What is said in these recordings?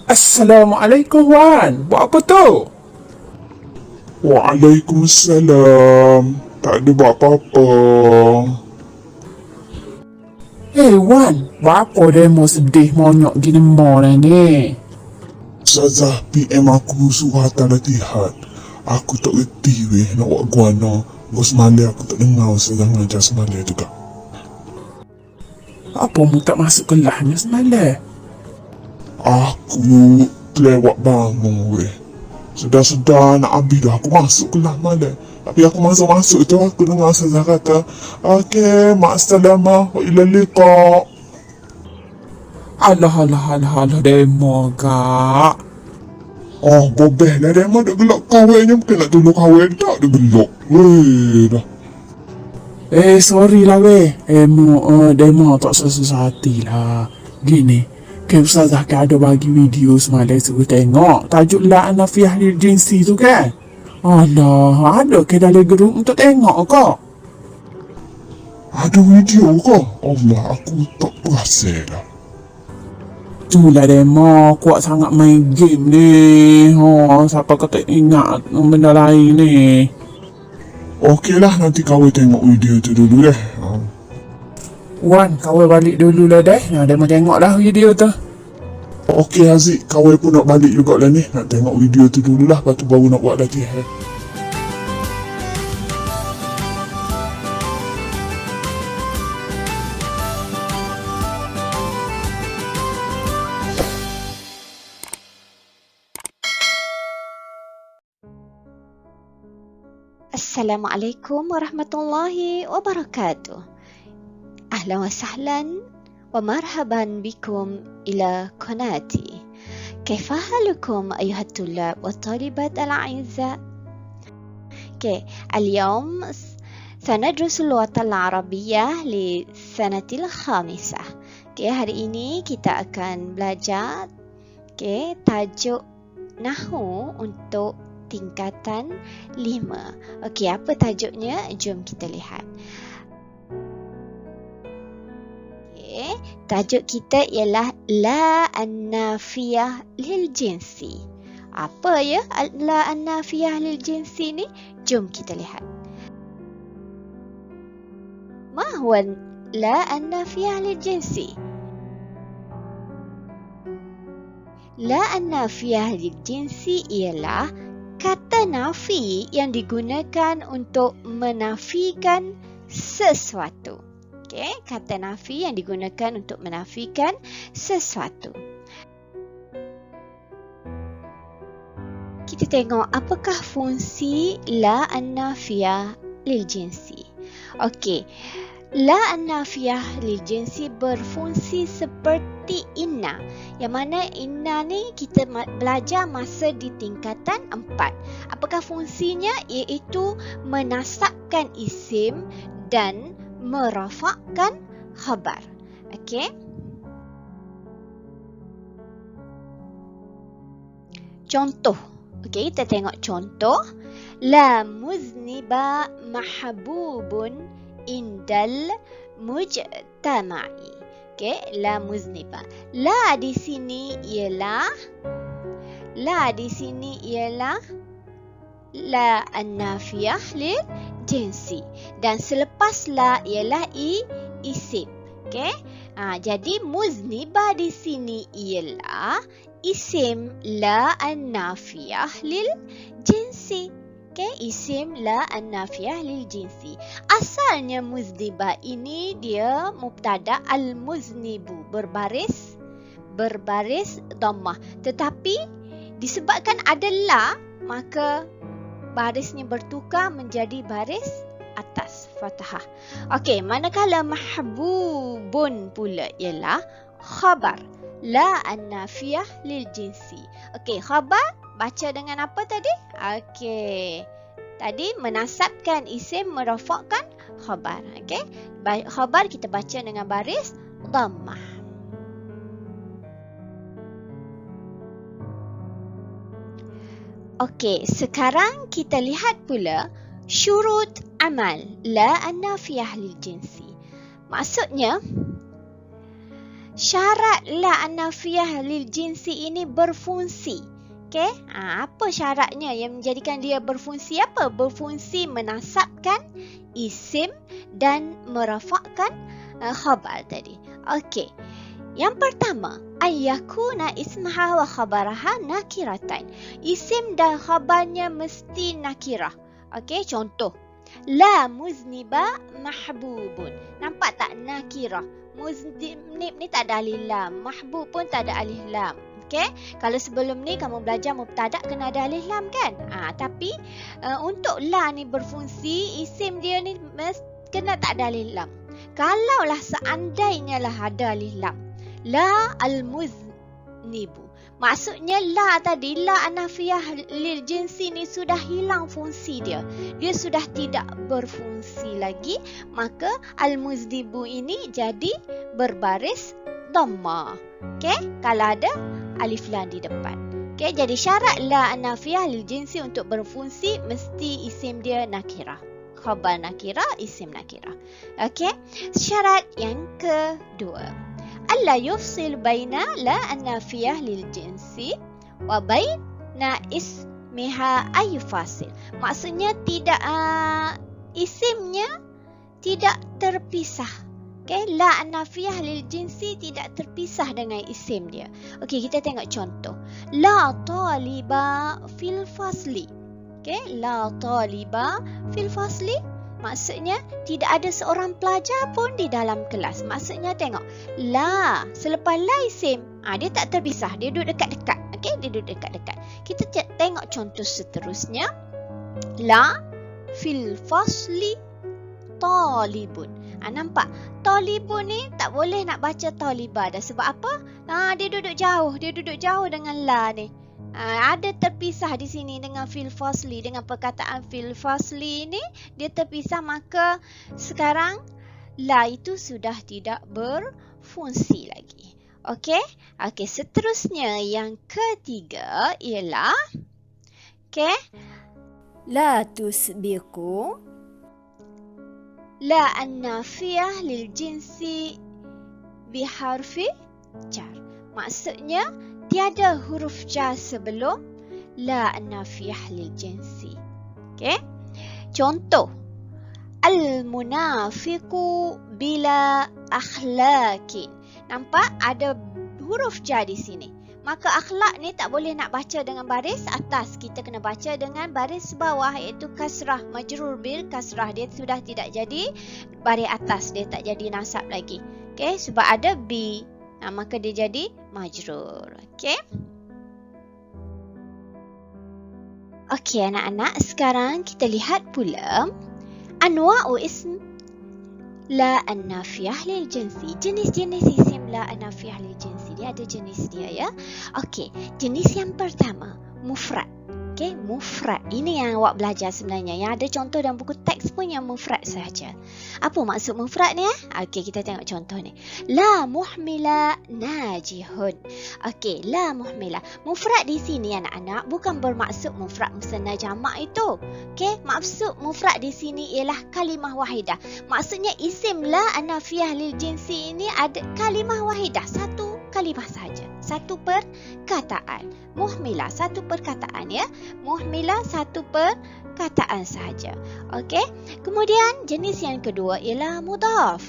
Assalamualaikum Wan, buat apa tu? Waalaikumsalam. Tak ada buat apa-apa. Wan, buat apa demo sedih monyok gini mona ni? Ustazah PM aku suruh hantar latihan. Aku tak reti weh nak buat guana. Bos semalam aku tak dengar Ustazah mengajar semalam juga. Apa mu tak masuk kelasnya semalam? Aku terlewat bangun weh. Sedar-sedar nak habis dah aku masuk kelas malam. Tapi aku masuk-masuk tu aku dengar Ustazah kata, "Okey, mak salamah wa ila liqa." Alah demo kak. Oh, bobeh lah dia mah dah gelak kawannya. Bukan nak tolong kawan tak, dia gelak. Weh dah. Sorry lah weh. Demo tak sesusah hati lah. Gini, ke Ustazah kan ada bagi video semalam suruh tengok. Tajuk La Anafiah Lil Jinsi tu kan? Alah, ada ke dalam grup untuk tengok kok? Ada video ke? Allah, aku tak perasan lah. Itulah demo, kuat sangat main game ni. Siapa kata ingat benda lain ni? Okey lah, nanti kawan tengok video tu dulu deh. Wan, kawan balik dulu lah deh. Demo tengok dah video tu. Okey Haziq, kawan pun nak balik juga lah ni. Nak tengok video tu dulu lah, lepas tu baru nak buat latihan. Assalamualaikum warahmatullahi wabarakatuh. Ahlan wa sahlan wa marhaban bikum ila qanati. كيف حالكم أيها الطلاب والطالبات الأعزاء؟ اليوم سندرس اللغة العربية للسنة الخامسة. hari ini kita akan belajar tajuk Nahu untuk tingkatan 5. Apa tajuknya? Jom kita lihat. Tajuk kita ialah La An-Nafiyah Lil Jinsi. Apa ya La An-Nafiyah Lil Jinsi ni? Jom kita lihat. Ma huwa La An-Nafiyah Lil Jinsi? La An-Nafiyah Lil Jinsi ialah kata nafi yang digunakan untuk menafikan sesuatu. Kata nafi yang digunakan untuk menafikan sesuatu. Kita tengok apakah fungsi La An-Nafiyah Lil Jinsi. La An-Nafiyah Lil Jinsi berfungsi seperti inna. Yang mana inna ni kita belajar masa di tingkatan 4. Apakah fungsinya? Iaitu menasabkan isim dan merafakkan khabar. Contoh. Kita tengok contoh. La muzniba mahbubun indal mujtama'i. La muzniba. La di sini ialah La An-Nafiyah Lil Jinsi. Dan selepas la ialah isim. Jadi muzniba di sini ialah isim La An-Nafiyah Lil Jinsi. Isim La An-Nafiyah Lil Jinsi. Asalnya muzniba ini dia mubtada al-muznibu, berbaris dhammah. Tetapi disebabkan ada la, maka barisnya bertukar menjadi baris atas fathah. Manakala mahbubun pula ialah khabar La An-Nafiyah Lil Jinsi. Khabar baca dengan apa tadi? Tadi menasabkan isim, merafakkan khabar. Khabar kita baca dengan baris dhammah. Sekarang kita lihat pula syurut amal La An-Nafiyah Lil Jinsi. Maksudnya, syarat la an-nafiyah lil jinsi ini berfungsi. Okey, apa syaratnya yang menjadikan dia berfungsi? Apa? Berfungsi menasabkan isim dan merafakkan khabar tadi. Okey. Yang pertama, ayyakuna ismaha wa khabaraha nakiratan. Isim dan khabarnya mesti nakirah. Okey, contoh. La muzniba mahbubun. Nampak tak nakirah? Muznib ni tak ada alif lam. Mahbub pun tak ada alif lam. Okey, kalau sebelum ni kamu belajar mubtada kena ada alif lam kan? Tapi untuk la ni berfungsi, isim dia ni kena tak ada alif lam. Kalaulah seandainya lah ada alif lam. La al-muznibu. Maksudnya la tadi, la an-nafiyah lil jinsi ni sudah hilang fungsi dia. Dia sudah tidak berfungsi lagi. Maka al-muznibu ini jadi berbaris dhamma. Okey, kalau ada alif lam di depan. Okey, jadi syarat la an-nafiyah lil jinsi untuk berfungsi mesti isim dia nakirah. Khabar nakirah, isim nakirah. Okey, syarat yang kedua. Alla yufsil baina la an-nafiyah lil jinsi wa baina ismiha ay fasil. Maksudnya tidak isimnya tidak terpisah. Okey, la an-nafiyah lil jinsi tidak terpisah dengan isim dia. Okey, kita tengok contoh. La taliba fil fasli. Okey, la taliba fil fasli. Maksudnya tidak ada seorang pelajar pun di dalam kelas. Maksudnya tengok, la selepas la isim, dia tak terpisah, dia duduk dekat-dekat. Okey, dia duduk dekat-dekat. Kita tengok contoh seterusnya. La fil fasli talibun. Nampak? Talibun ni tak boleh nak baca talibah dah. Sebab apa? Dia duduk jauh. Dia duduk jauh dengan la ni. Ada terpisah di sini dengan fil fasli, dengan perkataan fil fasli ini dia terpisah, maka sekarang la itu sudah tidak berfungsi lagi. Okey? Okey, seterusnya yang ketiga ialah la tusbiqu. La an-nafiyah lil jinsi biharfi jar. Maksudnya tiada huruf jar sebelum la an-nafiyah lil jinsi. Okey? Contoh. Al-munafiqu bila akhlaqin. Nampak ada huruf jar di sini. Maka akhlak ni tak boleh nak baca dengan baris atas. Kita kena baca dengan baris bawah, iaitu kasrah, majrur bil kasrah. Dia sudah tidak jadi baris atas, dia tak jadi nasab lagi. Okey, sebab ada bi. Maka dia jadi majrur. Okey. Okey anak-anak, sekarang kita lihat pula anwa'u ism la an-nafiyah lil jinsi. Jenis-jenis isim la an-nafiyah lil jinsi. Dia ada jenis dia ya. Okey, jenis yang pertama mufrad. Okey, mufrad. Ini yang awak belajar sebenarnya. Yang ada contoh dalam buku teks pun yang mufrad sahaja. Apa maksud mufrad ni? Okey, kita tengok contoh ni. La muhmila najihun. Okey, la muhmila. Mufrad di sini anak-anak bukan bermaksud mufrad musanna jamak itu. Okey, maksud mufrad di sini ialah kalimah wahidah. Maksudnya isim la an-nafiyah lil jinsi ini ada kalimah wahidah, satu kalimah sahaja. Satu perkataan. Muhmila, satu perkataan ya. Muhmila, satu perkataan sahaja. Okey. Kemudian jenis yang kedua ialah mudhaf.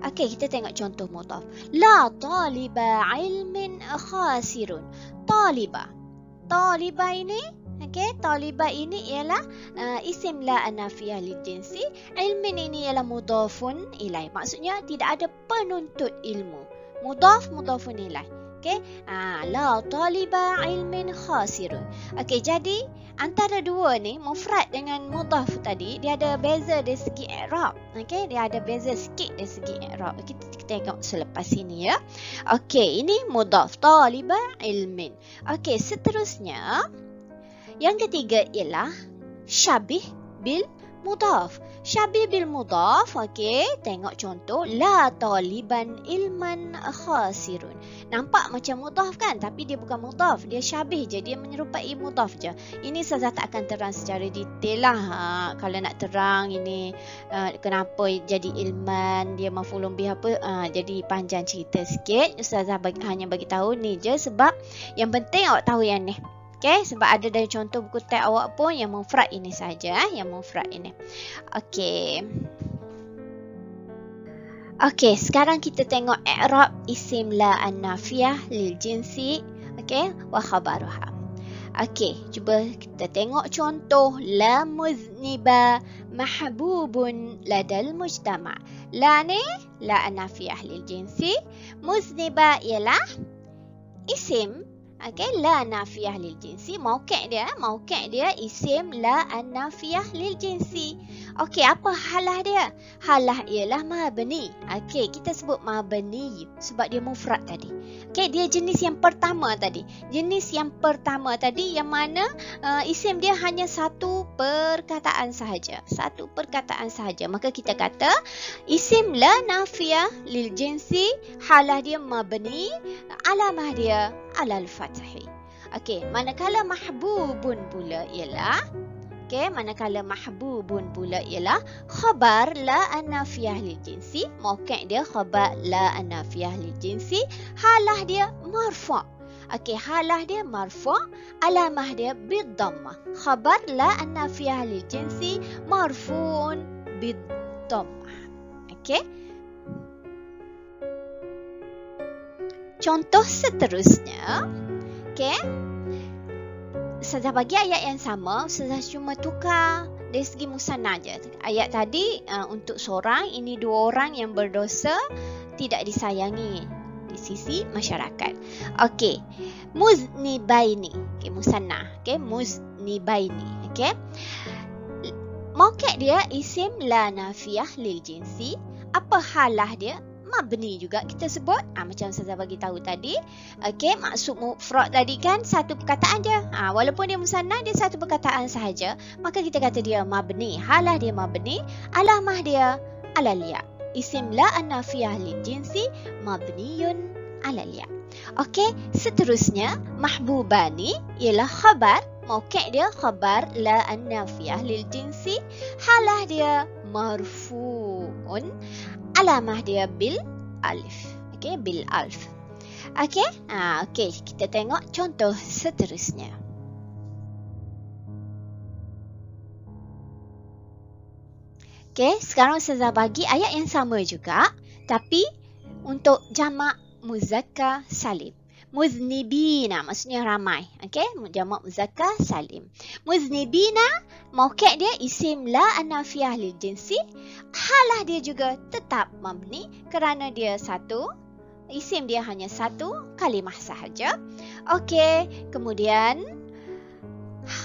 Okey, kita tengok contoh mudhaf. La taliba ilmin khasirun. Taliba. Taliba ini, okey, taliba ini ialah isim la an-nafiyah lil jinsi. Ilmin ini ialah mudhafun ilaih. Maksudnya tidak ada penuntut ilmu. Mudhaf, mudhafun ilaih. Okey, la taliba ilmin khasirun. Okey, jadi antara dua ni, mufrad dengan mudhaf tadi, dia ada beza dari segi i'rab. Okey, dia ada beza sikit dari segi i'rab. Kita tengok selepas ini ya. Okey, ini mudhaf, taliba ilmin. Okey, seterusnya yang ketiga ialah syabih bil mudhaf. Syabih bil mudhaf. Okey, tengok contoh. La taliban ilman khasirun. Nampak macam mudhaf kan? Tapi dia bukan mudhaf. Dia syabih je. Dia menyerupai mudhaf je. Ini Ustazah tak akan terang secara detail lah. Kalau nak terang ini kenapa jadi ilman, dia maf'ulun bih apa. Jadi panjang cerita sikit. Ustazah hanya bagi tahu ni je sebab yang penting awak tahu yang ni. Okay, sebab ada dari contoh buku teks awak pun yang mufrad ini saja, yang mufrad ini. Okay. Okay, sekarang kita tengok i'rab isim la an-nafiyah lil jinsi, okay, wa khabaruha. Okay, cuba kita tengok contoh. La muzniba mahbubun ladal mujtama'. La ni la an-nafiyah lil jinsi. Muzniba ialah isim. Okay, la nafiyah lil jinsi. Mauqi' dia isim la an-nafiyah lil jinsi. Okey, apa halah dia? Halah ialah mabni. Okey, kita sebut mabni sebab dia mufrad tadi. Okey, dia jenis yang pertama tadi. Jenis yang pertama tadi yang mana isim dia hanya satu perkataan sahaja. Satu perkataan sahaja. Maka kita kata isim la nafiyah lil jinsi, halah dia mabni, alamah dia alal fathi. Okey, manakala mahbubun pula ialah khabar la an-nafiyah lil jinsi. Mauqi' dia khabar la an-nafiyah lil jinsi, halah dia marfu'. Okey, halah dia marfu', alamah dia bid-dhammah. Khabar la an-nafiyah lil jinsi marfu'un bid-dhammah. Okey. Contoh seterusnya. Okey. Ustazah bagi ayat yang sama, Ustazah cuma tukar dari segi musanna je. Ayat tadi untuk seorang, ini dua orang yang berdosa tidak disayangi di sisi masyarakat. Okey. Muznibaini. Okey, musanna. Okey, muznibaini. Okey. Mauqi' dia isim la nafiyah lil jinsi. Apa halah dia? Mabni juga kita sebut. Macam Ustazah bagi tahu tadi. Okey, maksud mufrad tadi kan satu perkataan je. Walaupun dia musanna, dia satu perkataan sahaja. Maka kita kata dia mabni. Halah dia mabni. Alamah dia alal ya. Isim la an-nafiyah lil jinsi mabniyun alal ya. Okey, seterusnya mahbubani ialah khabar. Mauqi' dia khabar la an-nafiyah lil jinsi. Halah dia marfu'un. Alamah dia bil alif. Okey, bil alif. Okey? Okey, kita tengok contoh seterusnya. Okey, sekarang Ustazah bagi ayat yang sama juga, tapi untuk jamak muzakkar salim. Muznibina maksudnya ramai. Okey, jamak muzakkar salim. Muznibina, mauqi' dia isim la an-nafiyah lil jinsi. Halah dia juga tetap mabni kerana dia satu, isim dia hanya satu kalimah sahaja. Okey, kemudian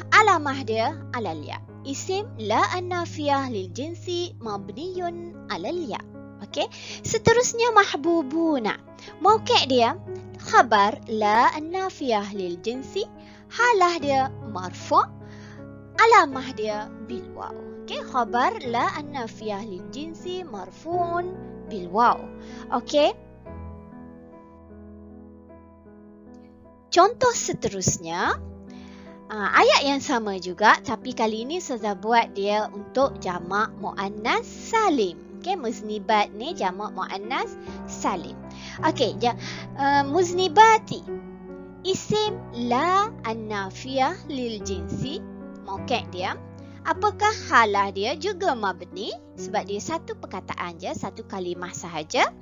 alamah dia alal ya. Isim la an-nafiyah lil jinsi mabniyun alal ya. Okey, seterusnya mahbubuna. Mauqi' dia khabar la an-nafiyah lil jinsi, halah dia marfu', alamah dia bil waw. Okey, khabar la an-nafiyah lil jinsi marfu'un bil waw. Okey. Contoh seterusnya, ayat yang sama juga tapi kali ini Ustazah buat dia untuk jamak muannas salim. Okey, muznibat ni jamak muannas salim. Okey, muznibati isim la an-nafiyah lil jinsi. Mauqi' dia, apakah halah dia? Juga mabni sebab dia satu perkataan je, satu kalimah sahaja.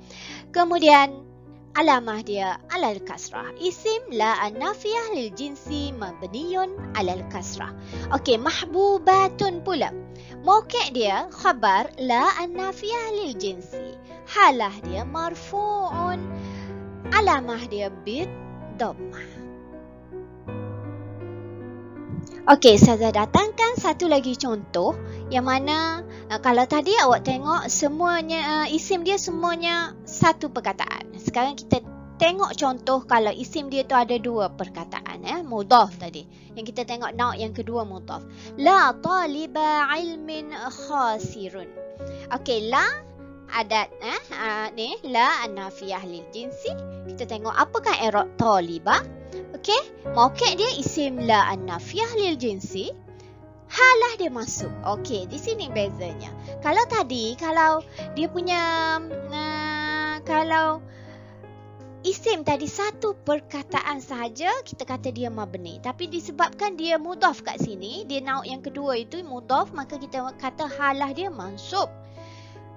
Kemudian alamah dia alal kasrah. Isim la an-nafiyah lil jinsi mabniyun alal kasrah. Okey, mahbubatun pula. Mauqi' dia khabar la an-nafiyah lil jinsi. Halah dia marfu'un. Alamah dia bid dhammah. Okey, saya datangkan satu lagi contoh yang mana kalau tadi awak tengok semuanya isim dia semuanya satu perkataan. Sekarang kita tengok contoh kalau isim dia tu ada dua perkataan, mudhaf tadi. Yang kita tengok nauk yang kedua mudhaf. La taliba ilmin khasirun. Okey, la adat ni la an-nafiyah lil jinsi. Kita tengok apakah i'rab taliba. Okey, mauqi' dia isim la an-nafiyah lil jinsi. Halah dia masuk. Okey, di sini bezanya. Kalau tadi, kalau dia punya kalau isim tadi satu perkataan sahaja, kita kata dia mabni. Tapi disebabkan dia mudhaf kat sini, dia nauk yang kedua itu mudhaf, maka kita kata halah dia mansub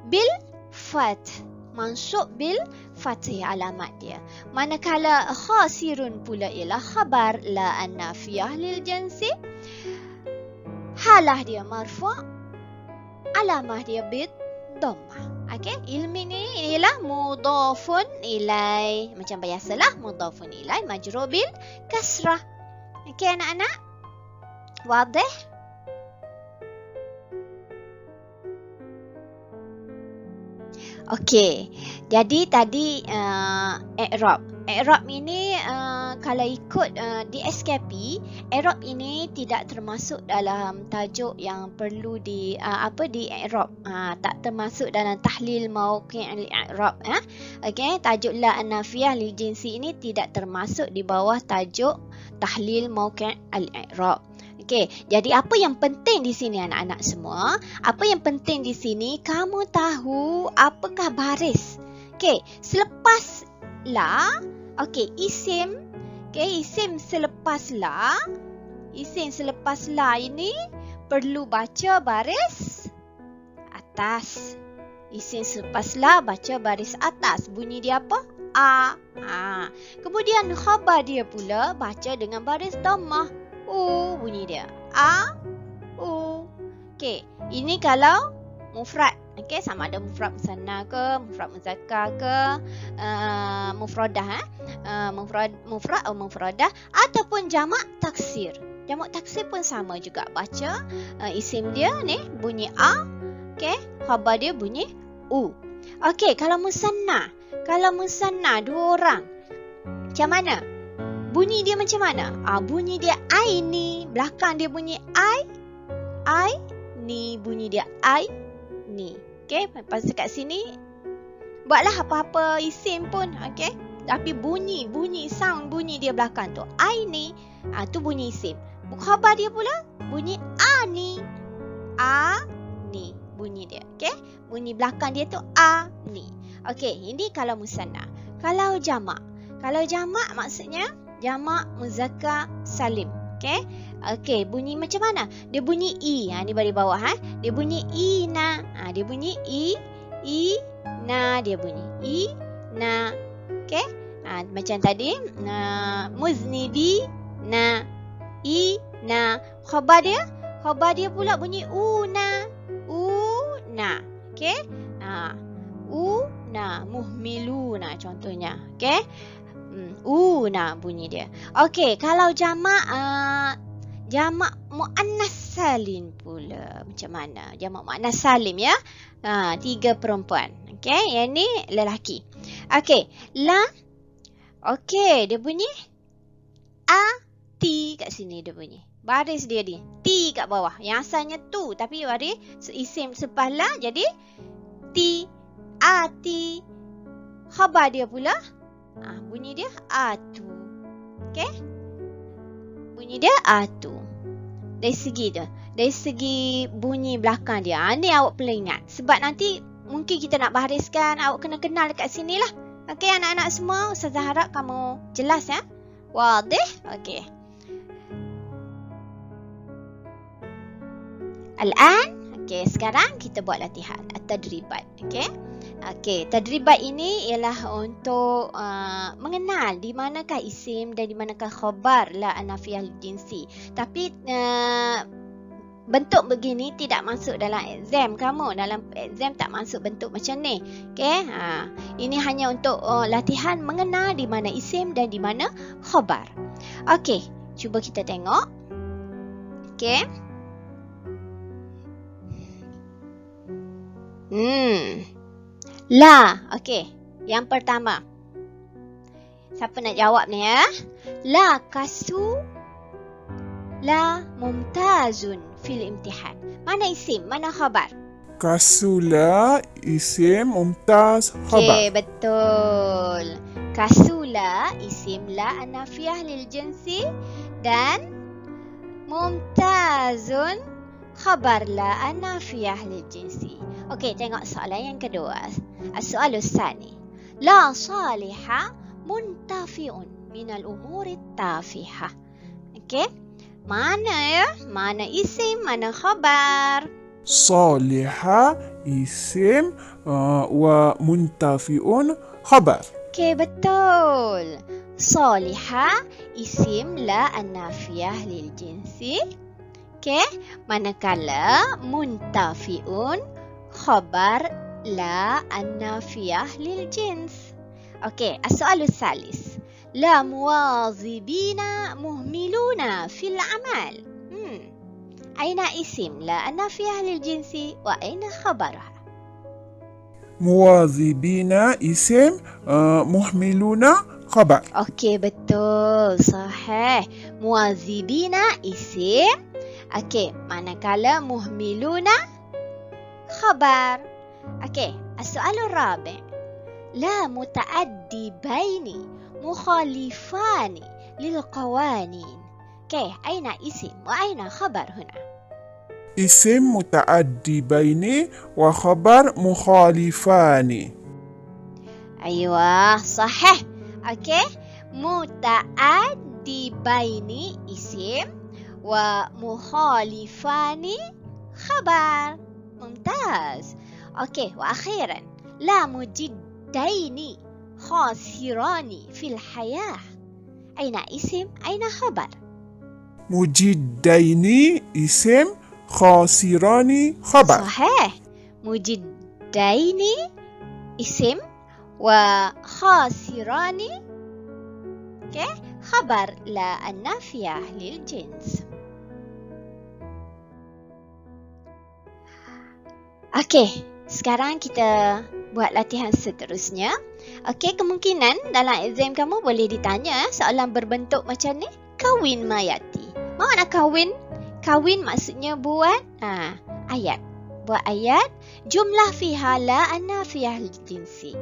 bil fath. Mansub bil fathih alamat dia. Manakala khasirun pula ialah khabar la an-nafiyah lil jinsi. Halah dia marfu', alamah dia bid dhammah. Okey, ilmi ni ialah mudhafun ilai. Macam biasalah mudhafun ilai majrur bil kasrah. Okey anak-anak? Wadih? Okey. Jadi tadi i'rab. I'rab ini kalau ikut di SKP, i'rab ini tidak termasuk dalam tajuk yang perlu di i'rab. Tak termasuk dalam tahlil mauqi' al-i'rab. Okey, tajuk la an-nafiyah lil jinsi ini tidak termasuk di bawah tajuk tahlil mauqi' al-i'rab. Okey, jadi apa yang penting di sini anak-anak semua? Apa yang penting di sini kamu tahu apakah baris. Okey, selepas la, okey, isim, okey, isim selepas la ini perlu baca baris atas. Isim selepas la baca baris atas. Bunyi dia apa? A. Kemudian khabar dia pula baca dengan baris dhammah. Bunyi dia. A. Okey, ini kalau mufrad. Okey, sama ada mufrad musanna ke, mufrad muzakkar ke, mufradah mufrad atau mufradah ataupun jamak taksir. Jamak taksir pun sama juga baca isim dia ni bunyi a. Okey, khabar dia bunyi u. Okey, kalau musanna dua orang. Macam mana? Bunyi dia macam mana? Bunyi dia aini. Belakang dia bunyi ai. Ni bunyi dia ai. Ni. Okey, lepas kat sini buatlah apa-apa isim pun, okey. Tapi bunyi sound bunyi dia belakang tu aini. Tu bunyi isim. Khabar dia pula bunyi ani. Ni bunyi dia, okey. Bunyi belakang dia tu ni. Okey, ini kalau musanna. Kalau jamak maksudnya jamak muzakkar salim. Okey, bunyi macam mana? Dia bunyi i. Ni bagi bawah Dia bunyi ina. Dia bunyi na dia bunyi ina. Okey? Macam tadi muznibi na khabar dia pula bunyi una. Okey? Una muhmiluna contohnya. Okey? Una bunyi dia. Okey, kalau jamak muannas salim pula macam mana? Jamak muannas salim ya. 3 perempuan. Okey, yang ni lelaki. Okey, la. Okey, dia bunyi ti kat sini dia bunyi. Baris dia ni. Ti kat bawah. Yang asalnya tu tapi baris isim selepas la jadi ti. Ti. Khabar dia pula bunyi dia atu. Okey? Bunyi dia atu. Dari segi bunyi belakang dia. Ni awak perlu ingat. Sebab nanti mungkin kita nak bariskan, awak kena kenal dekat sini lah. Okey anak-anak semua, Ustazah harap kamu jelas ya. Wadih? Okey. Al-an. Okey, sekarang kita buat latihan at-tadribat. Okey? Okey, tadribat ini ialah untuk mengenal di manakah isim dan di manakah khabar la an-nafiyah jinsi. Tapi bentuk begini tidak masuk dalam exam kamu. Dalam exam tak masuk bentuk macam ni. Okey, ini hanya untuk latihan mengenal di mana isim dan di mana khabar. Okey, cuba kita tengok. Okey. La. Okey. Yang pertama. Siapa nak jawab ni ya? La kasu la mumtazun fil imtihan. Mana isim, mana khabar? Kasula isim mumtaz Okey, khabar. betul. Kasula isim la an-nafiyah lil jinsi dan mumtazun khabar la an-nafiyah lil jinsi. Okey, tengok soalan yang kedua. As-soalus tsani. La salihah muntafi'un minal umuri tafiha. Okey? Mana ya? Mana isim, mana khabar? Salihah isim wa muntafi'un khabar. Okey, betul. Salihah isim la an-nafiyah lil jinsi. Okey, manakala muntafi'un khabar la an-nafiyah lil jins. Okey, as-soalus salis. La muwazibina muhmiluna fil amal. Aina isim la an-nafiyah lil jinsi wa aina khabarha? Muwazibina isim muhmiluna khabar. Okey, betul. Sahih. Muwazibina isim. Okey, manakala muhmiluna khabar. Okey, as-soalur rabi'. La mutaaddibaini mukhalifani lil qawanin. Okey, aina isim wa aina khabar huna? Isim mutaaddibaini wa khabar mukhalifani. Aywa, sahih. Okey, mutaaddibaini isim wa mukhalifani khabar. Mumtaz. Okey, wa akhiran. La mujiddaini khasirani fil hayah. Aina isim, aina khabar? Mujiddaini isim khasirani khabar. Sahih. Mujiddaini isim wa khasirani khabar la an-nafiyah lil jins. Okey, sekarang kita buat latihan seterusnya. Okey, kemungkinan dalam exam kamu boleh ditanya soalan berbentuk macam ni. Kawin mayati. Mau nak kawin? Kawin maksudnya buat ayat. Buat ayat. Jumlah fiha la an-nafiyah lil jinsi.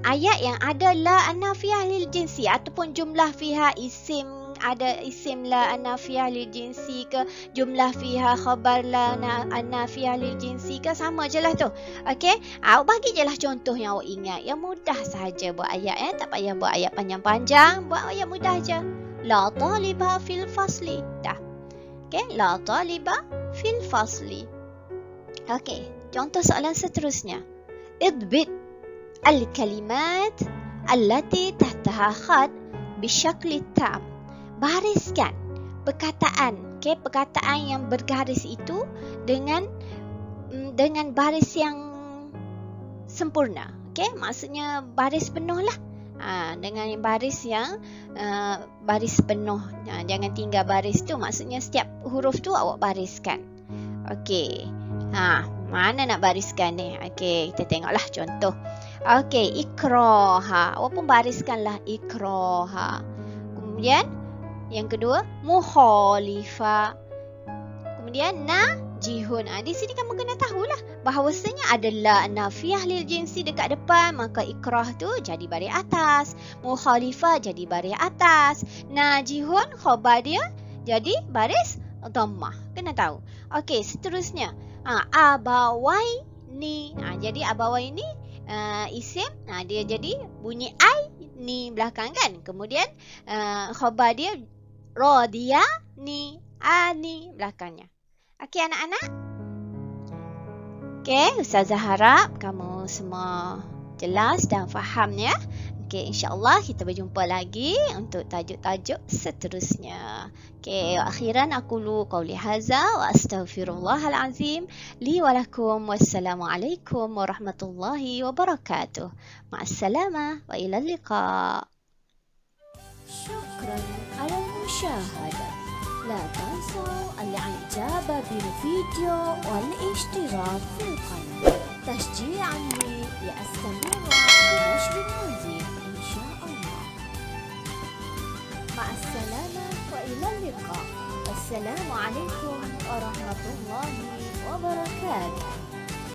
Ayat yang ada la an-nafiyah lil jinsi ataupun jumlah fiha isim, ada isim la an-nafiyah lil jinsi ke, jumlah fiha khabar la an-nafiyah lil jinsi ke, sama je lah tu. Okey, awak bagi je lah contoh yang awak ingat. Yang mudah sahaja buat ayat tak payah buat ayat panjang-panjang, buat ayat mudah je. La taliba fil fasli. Dah. Okey, la taliba fil fasli. Okey, contoh soalan seterusnya. Idbit al-kalimat allati tahtaha khat bisyakli tam. Bariskan perkataan, perkataan yang bergaris itu dengan baris yang sempurna. Maksudnya baris penuh lah. Dengan baris yang baris penuh. Jangan tinggal baris tu, maksudnya setiap huruf tu awak bariskan. Okey. Mana nak bariskan ni? Okey, kita tengoklah contoh. Okey, ikraha. Awak pun bariskanlah ikraha. Kemudian yang kedua, mukhalifa. Kemudian najihun. Di sini kamu kena tahulah bahawasanya adalah nafiyah lil jinsi dekat depan, maka ikrah tu jadi baris atas, mukhalifa jadi baris atas, najihun khabar dia jadi baris dhammah. Kena tahu. Okey, seterusnya. Abawai ni. Jadi abawai ni isim, dia jadi bunyi ai ni belakang kan. Kemudian khabar dia radiya ni ani belakangnya. Okey anak-anak? Okey, Ustazah harap kamu semua jelas dan faham ya. Okey, insya-Allah kita berjumpa lagi untuk tajuk-tajuk seterusnya. Okey, akhiran aqulu qauli hadza wa astaghfirullahal azim li wa lakum. Wassalamualaikum warahmatullahi wabarakatuh. Ma'assalamah wa ilal liqa. شكرا على المشاهدة. لا تنسوا الاعجاب بالفيديو والاشتراك في القناة تشجيعا لي لأستمر بنشر المزيد إن شاء الله. مع السلامة وإلى اللقاء. السلام عليكم ورحمة الله وبركاته.